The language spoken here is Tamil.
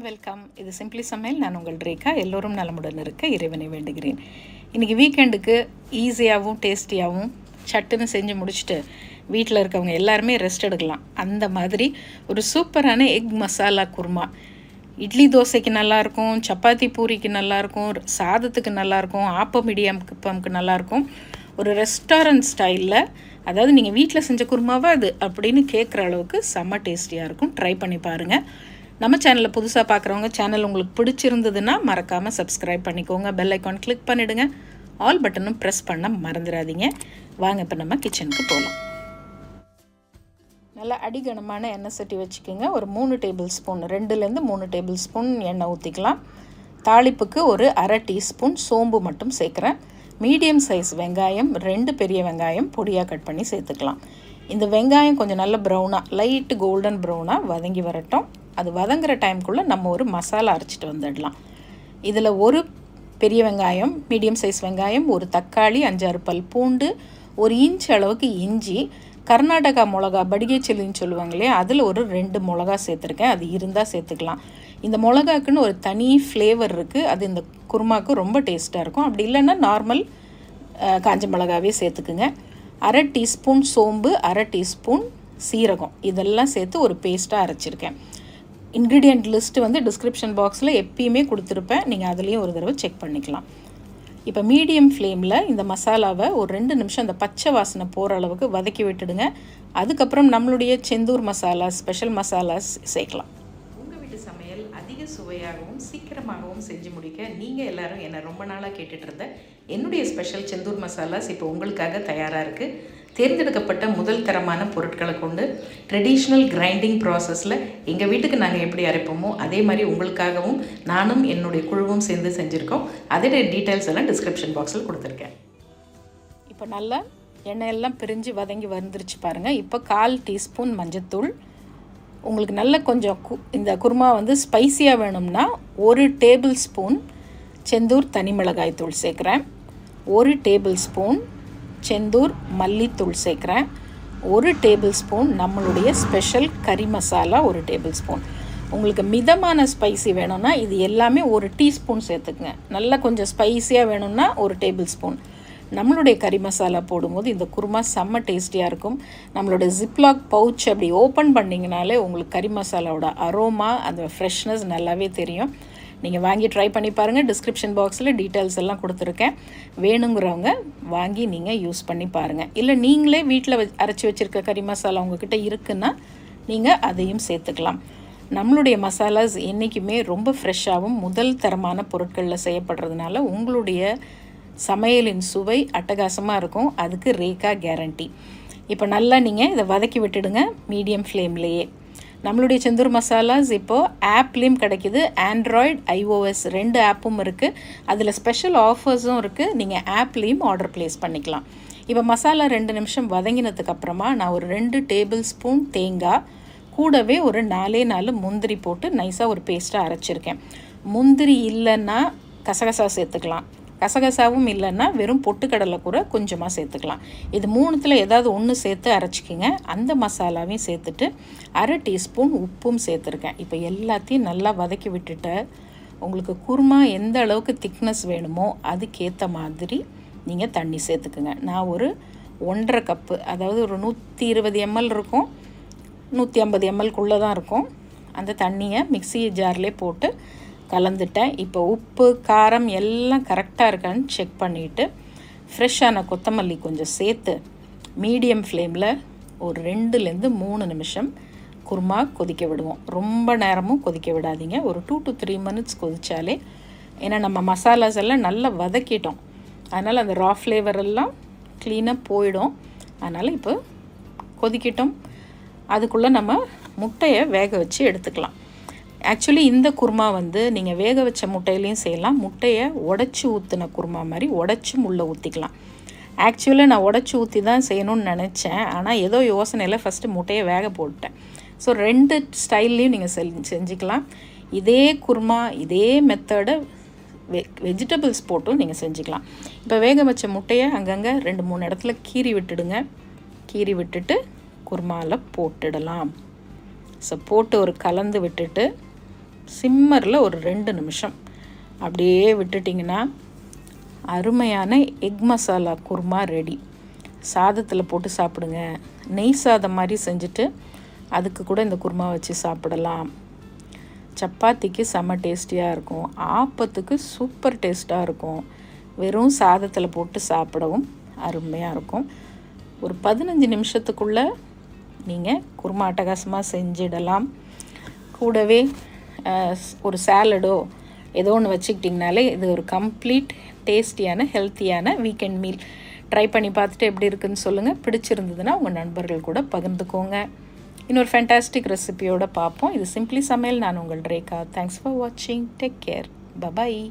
வெல்கம். இது சிம்பிளி சமையல். நான் உங்கள் ரேகா. எல்லோரும் நலமுடன் இருக்க இறைவனை வேண்டுகிறேன். இன்றைக்கி வீக்கெண்டுக்கு ஈஸியாகவும் டேஸ்டியாகவும் சட்டுன்னு செஞ்சு முடிச்சுட்டு வீட்டில் இருக்கவங்க எல்லாருமே ரெஸ்ட் எடுக்கலாம். அந்த மாதிரி ஒரு சூப்பரான எக் மசாலா குருமா இட்லி தோசைக்கு நல்லாயிருக்கும், சப்பாத்தி பூரிக்கு நல்லாயிருக்கும், சாதத்துக்கு நல்லாயிருக்கும், ஆப்பம் இடியாப்பம்க்கு நல்லாயிருக்கும். ஒரு ரெஸ்டாரண்ட் ஸ்டைலில், அதாவது நீங்கள் வீட்டில் செஞ்ச குருமாவா அது அப்படின்னு கேட்குற அளவுக்கு செம்ம டேஸ்டியாக இருக்கும். ட்ரை பண்ணி பாருங்கள். நம்ம சேனலில் புதுசாக பார்க்குறவங்க, சேனல் உங்களுக்கு பிடிச்சிருந்ததுன்னா மறக்காமல் சப்ஸ்கிரைப் பண்ணிக்கோங்க. பெல் ஐக்கான் கிளிக் பண்ணிவிடுங்க. ஆல் பட்டனும் ப்ரெஸ் பண்ண மறந்துடாதீங்க. வாங்க இப்போ நம்ம கிச்சனுக்கு போகலாம். நல்லா அடிகனமான எண்ணெய் சட்டி வச்சுக்கோங்க. ஒரு 3 டேபிள் ஸ்பூன், 2லேருந்து 3 டேபிள் ஸ்பூன் எண்ணெய் ஊற்றிக்கலாம். தாளிப்புக்கு ஒரு அரை டீஸ்பூன் சோம்பு மட்டும் சேர்க்குறேன். மீடியம் சைஸ் வெங்காயம் 2 பெரிய வெங்காயம் பொடியாக கட் பண்ணி சேர்த்துக்கலாம். இந்த வெங்காயம் கொஞ்சம் நல்ல ப்ரௌனாக, லைட்டு கோல்டன் ப்ரௌனாக வதங்கி வரட்டும். அது வதங்குற டைமுக்குள்ளே நம்ம ஒரு மசாலா அரைச்சிட்டு வந்துடலாம். இதில் ஒரு பெரிய வெங்காயம், மீடியம் சைஸ் வெங்காயம், ஒரு தக்காளி, 5-6 பல் பூண்டு, 1 இன்ச் அளவுக்கு இஞ்சி, கர்நாடகா மிளகா, படிகை சில்லின்னு சொல்லுவாங்க இல்லையா, அதில் ஒரு 2 மிளகா சேர்த்துருக்கேன். அது இருந்தால் சேர்த்துக்கலாம். இந்த மிளகாக்குன்னு ஒரு தனி ஃப்ளேவர் இருக்குது. அது இந்த குருமாவுக்கு ரொம்ப டேஸ்ட்டாக இருக்கும். அப்படி இல்லைன்னா நார்மல் காஞ்ச மிளகாவே சேர்த்துக்குங்க. அரை டீஸ்பூன் சோம்பு, அரை டீஸ்பூன் சீரகம், இதெல்லாம் சேர்த்து ஒரு பேஸ்ட்டாக அரைச்சிருக்கேன். இன்க்ரீடியண்ட் லிஸ்ட்டு வந்து டிஸ்கிரிப்ஷன் பாக்ஸில் எப்பயுமே கொடுத்துருப்பேன். நீங்கள் அதுலேயும் ஒரு தடவை செக் பண்ணிக்கலாம். இப்போ மீடியம் ஃப்ளேமில் இந்த மசாலாவை ஒரு 2 நிமிஷம் அந்த பச்சை வாசனை போகிற அளவுக்கு வதக்கி விட்டுடுங்க. அதுக்கப்புறம் நம்மளுடைய செந்தூர் மசாலா, ஸ்பெஷல் மசாலாஸ் சேர்க்கலாம். உங்கள் வீட்டு சமையல் அதிக சுவையாகவும் சீக்கிரமாகவும் செஞ்சு முடிக்க நீங்கள் எல்லோரும் என்னை ரொம்ப நாளாக கேட்டுட்டு இருந்த என்னுடைய ஸ்பெஷல் செந்தூர் மசாலாஸ் இப்போ உங்களுக்காக தயாராக இருக்குது. தேர்ந்தெடுக்கப்பட்ட முதல் தரமான பொருட்களை கொண்டு ட்ரெடிஷ்னல் கிரைண்டிங் ப்ராசஸில் எங்கள் வீட்டுக்கு நாங்கள் எப்படி அரைப்போமோ அதே மாதிரி உங்களுக்காகவும் நானும் என்னுடைய குழுவும் சேர்ந்து செஞ்சுருக்கோம். அதோட டீட்டெயில்ஸ் எல்லாம் டிஸ்கிரிப்ஷன் பாக்ஸில் கொடுத்துருக்கேன். இப்போ நல்லா எண்ணெயெல்லாம் பிரிஞ்சு வதங்கி வந்துருச்சு பாருங்கள். இப்போ 1/4 டீஸ்பூன் மஞ்சத்தூள். உங்களுக்கு நல்ல கொஞ்சம் இந்த குருமா வந்து ஸ்பைஸியாக வேணும்னா 1 டேபிள் ஸ்பூன் செந்தூர் தனி மிளகாய் தூள் சேர்க்குறேன். 1 டேபிள் ஸ்பூன் செந்தூர் மல்லித்தூள் சேர்க்குறேன். 1 டேபிள் ஸ்பூன் நம்மளுடைய ஸ்பெஷல் கறி மசாலா 1 டேபிள் ஸ்பூன். உங்களுக்கு மிதமான ஸ்பைசி வேணும்னா இது எல்லாமே 1 டீஸ்பூன் சேர்த்துக்குங்க. நல்லா கொஞ்சம் ஸ்பைஸியாக வேணும்னா 1 டேபிள் ஸ்பூன். நம்மளுடைய கறி மசாலா போடும்போது இந்த குருமா செம்ம டேஸ்டியாக இருக்கும். நம்மளோட ஜிப்லாக் பவுச் அப்படி ஓப்பன் பண்ணிங்கனாலே உங்களுக்கு கறி மசாலாவோட அரோமா, அந்த ஃப்ரெஷ்னஸ் நல்லாவே தெரியும். நீங்கள் வாங்கி ட்ரை பண்ணி பாருங்கள். டிஸ்கிரிப்ஷன் பாக்ஸில் டீட்டெயில்ஸ் எல்லாம் கொடுத்துருக்கேன். வேணுங்கிறவங்க வாங்கி நீங்கள் யூஸ் பண்ணி பாருங்கள். இல்லை நீங்களே வீட்டில் அரைச்சி வச்சுருக்க கறி மசாலா உங்கள்கிட்ட இருக்குன்னா நீங்கள் அதையும் சேர்த்துக்கலாம். நம்மளுடைய மசாலாஸ் என்றைக்குமே ரொம்ப ஃப்ரெஷ்ஷாகவும் முதல் தரமான பொருட்களில் செய்யப்படுறதுனால உங்களுடைய சமையலின் சுவை அட்டகாசமாக இருக்கும். அதுக்கு ரேகா கேரண்டி. இப்போ நல்லா நீங்கள் இதை வதக்கி விட்டுடுங்க மீடியம் ஃப்ளேம்லேயே. நம்மளுடைய செந்தூர் மசாலாஸ் இப்போது ஆப்லேயும் கிடைக்கிது. ஆண்ட்ராய்டு, iOS 2 ஆப்பும் இருக்குது. அதில் ஸ்பெஷல் ஆஃபர்ஸும் இருக்குது. நீங்கள் ஆப்லேயும் ஆர்டர் ப்ளேஸ் பண்ணிக்கலாம். இப்போ மசாலா 2 நிமிஷம் வதங்கினதுக்கப்புறமா நான் ஒரு 2 டேபிள் ஸ்பூன் தேங்காய், கூடவே ஒரு 4 முந்திரி போட்டு நைஸாக ஒரு பேஸ்ட்டாக அரைச்சிருக்கேன். முந்திரி இல்லைன்னா கசகசா சேர்த்துக்கலாம். கசகசாவும் இல்லைன்னா வெறும் பொட்டுக்கடலை கூட கொஞ்சமாக சேர்த்துக்கலாம். இது 3த்தில் ஏதாவது ஒன்று சேர்த்து அரைச்சிக்கிங்க. அந்த மசாலாவையும் சேர்த்துட்டு அரை டீஸ்பூன் உப்பும் சேர்த்துருக்கேன். இப்போ எல்லாத்தையும் நல்லா வதக்கி விட்டுட்டு உங்களுக்கு குருமா எந்த அளவுக்கு திக்னஸ் வேணுமோ அதுக்கேற்ற மாதிரி நீங்கள் தண்ணி சேர்த்துக்குங்க. நான் ஒரு 1.5 கப்பு, அதாவது ஒரு 120 ml இருக்கும், 150 mlக்குள்ளே தான் இருக்கும். அந்த தண்ணியை மிக்ஸி ஜார்லேயே போட்டு கலந்துட்டேன். இப்போ உப்பு, காரம் எல்லாம் கரெக்டாக இருக்கான்னு செக் பண்ணிவிட்டு ஃப்ரெஷ்ஷான கொத்தமல்லி கொஞ்சம் சேர்த்து மீடியம் ஃப்ளேமில் ஒரு 2லேருந்து 3 நிமிஷம் குருமா கொதிக்க விடுவோம். ரொம்ப நேரமும் கொதிக்க விடாதீங்க. ஒரு 2 to 3 minutes கொதித்தாலே, ஏன்னா நம்ம மசாலாஸ் எல்லாம் நல்லா வதக்கிட்டோம், அதனால் அந்த ரா ஃப்ளேவர் எல்லாம் க்ளீனாக போயிடும். அதனால் இப்போ கொதிக்கட்டும். அதுக்குள்ளே நம்ம முட்டையை வேக வச்சு எடுத்துக்கலாம். ஆக்சுவலி இந்த குருமா வந்து நீங்கள் வேக வச்ச முட்டையிலையும் செய்யலாம். முட்டையை உடச்சி ஊற்றின குருமா மாதிரி உடச்சும் உள்ளே ஊற்றிக்கலாம். ஆக்சுவலாக நான் உடச்சி ஊற்றி தான் செய்யணும்னு நினச்சேன். ஆனால் ஏதோ யோசனையில் ஃபஸ்ட்டு முட்டையை வேக போட்டேன். ஸோ 2 ஸ்டைல்லையும் நீங்கள் செஞ்சுக்கலாம். இதே குருமா, இதே மெத்தடை வெஜிடபிள்ஸ் போட்டும் நீங்கள் செஞ்சுக்கலாம். இப்போ வேக வச்ச முட்டையை அங்கங்கே 2-3 இடத்துல கீறி விட்டுடுங்க. கீறி விட்டுட்டு குருமாவில் போட்டுடலாம். ஸோ போட்டு ஒரு கலந்து விட்டுட்டு சிம்மரில் ஒரு 2 நிமிஷம் அப்படியே விட்டுட்டிங்கன்னா அருமையான எக் மசாலா குருமா ரெடி. சாதத்தில் போட்டு சாப்பிடுங்க. நெய் சாதம் மாதிரி செஞ்சுட்டு அதுக்கு கூட இந்த குருமா வச்சு சாப்பிடலாம். சப்பாத்திக்கு செம்ம டேஸ்டியாக இருக்கும். ஆப்பத்துக்கு சூப்பர் டேஸ்ட்டாக இருக்கும். வெறும் சாதத்தில் போட்டு சாப்பிடவும் அருமையாக இருக்கும். ஒரு 15 நிமிஷத்துக்குள்ளே நீங்கள் குருமா அட்டகாசமாக செஞ்சிடலாம். கூடவே ஒரு சாலடோ ஏதோ ஒன்று வச்சுக்கிட்டிங்கனாலே இது ஒரு கம்ப்ளீட் டேஸ்டியான ஹெல்த்தியான வீக்கெண்ட் மீல். ட்ரை பண்ணி பார்த்துட்டு எப்படி இருக்குதுன்னு சொல்லுங்கள். பிடிச்சிருந்ததுன்னா உங்கள் நண்பர்கள் கூட பகிர்ந்துக்கோங்க. இன்னொரு ஃபேண்டாஸ்டிக் ரெசிபியோடு பார்ப்போம். இது சிம்பிளி சமையல். நான் உங்கள் ரேகா. தேங்க்ஸ் ஃபார் வாட்சிங். Take care. பபாய்.